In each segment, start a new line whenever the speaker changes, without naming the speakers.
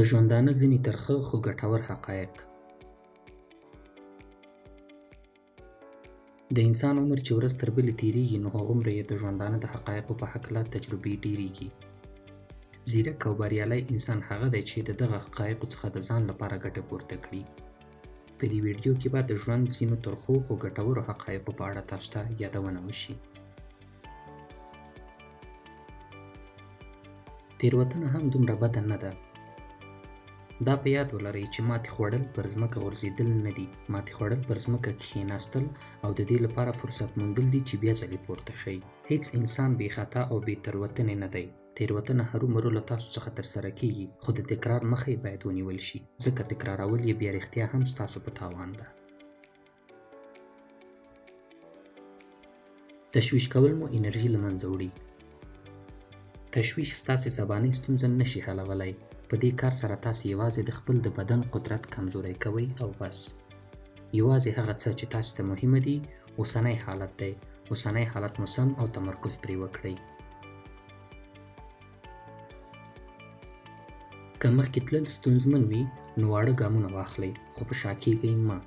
د ژوندانه ځینې ترخه خو ګټور حقایق. د انسان عمر چې ورځ تر بلې تیریږي نو هغومره یې د ژوندانه د حقایقو په هکله تجربې ډیریږي. ځیرک او بریالی انسان هغه دی چې د دغه حقایقو څخه د ځان لپاره ګټه پورته کړي. په دې ویډیو کې به د ژوند ځینو ترخو خو ګټورو حقایقو په اړه تاسو ته یادونه وشي. تېروتنه هم دومره بده نه ده. دا په یاد ولرئ چې ماتې خوړل پر ځمکه غورځېدل نه دي. ماتې خوړل پر ځمکه کښېناستل او د دې لپاره فرصت موندل دي چې بیا ځلې پورته شئ. هیڅ انسان بې خطا او بې تېروتنې نه دی. تېروتنه هرومرو له تاسو څخه ترسره کیږي، خو د تکرار مخه باید ونیول شي، ځکه تکرارول یې بیا رښتیا هم ستاسو په تاوان ده. تشویش کول مو انرژي له منځه وړي. تشویش ستاسې سبانۍ ستونزه نشي حلولی. په دې کار سره تاسې یوازې د خپل د بدن قدرت کمزوری کوئ او بس. یوازې هغه څه چې تاسې ته مهمه دي اوسنی حالت دی. اوسنی حالت مو سم او تمرکز پرې وکړئ. که مخکې تلل ستونزمن وي نو واړه ګامونه واخلئ، خو په شا کیږئ مه.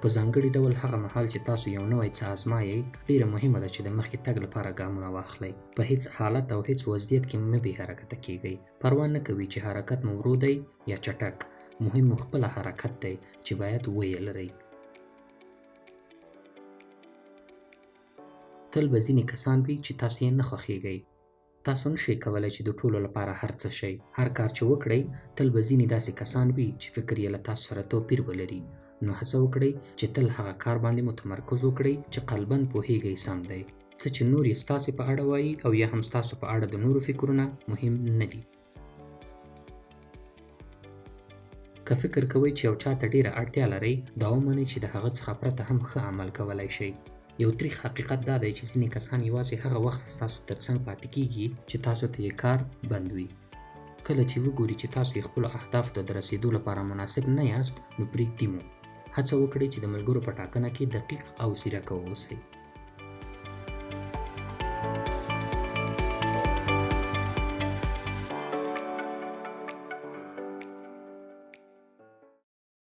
په ځانګړي ډول هغه مهال چې تاسو یو نوی څه ازمایئ ډیره مهمه ده چې د مخکې تګ لپاره ګامونه واخلئ. په هیڅ حالت او هیڅ وضعیت کې مه بې حرکته کیږئ. پروا نه کوي چې حرکت مو ورو دی یا چټک، مهم مو خپله حرکت دی چې باید ویې لرئ. تل به ځینې کسان وي چې تاسو یې نه خوښیږئ. تاسو نشئ کولی چې د ټولو لپاره هر څه شئ. هر کار چې وکړئ تل به ځینې داسې کسان وي چې فکر یې له تاسو سره توپیر ولري. نو هڅه وکړئ چې تل هغه کار باندې متمرکز وکړئ چې قلباً پوهیږئ سم دی. څه چې نور یې ستاسې په اړه وایي او یا هم ستاسو په اړه د نورو فکرونه مهم نه دي. که فکر کوئ چې یو چا ته ډیره اړتیا لرئ، دا ومنئ چې د هغه څخه پرته هم ښه عمل کولی شئ. یو تریخ حقیقت دا دی چې ځینې کسان یوازې هغه وخت ستاسو ترڅنګ پاتې کیږي چې تاسو ته یې کار بند وي. کله چې وګوري چې تاسو یې خپلو اهدافو ته د رسیدو لپاره مناسب نه یاست نو پرېږدي مو. هڅه وکړئ چې د ملګرو په ټاکنه کې دقیق او ځیرک واوسئ.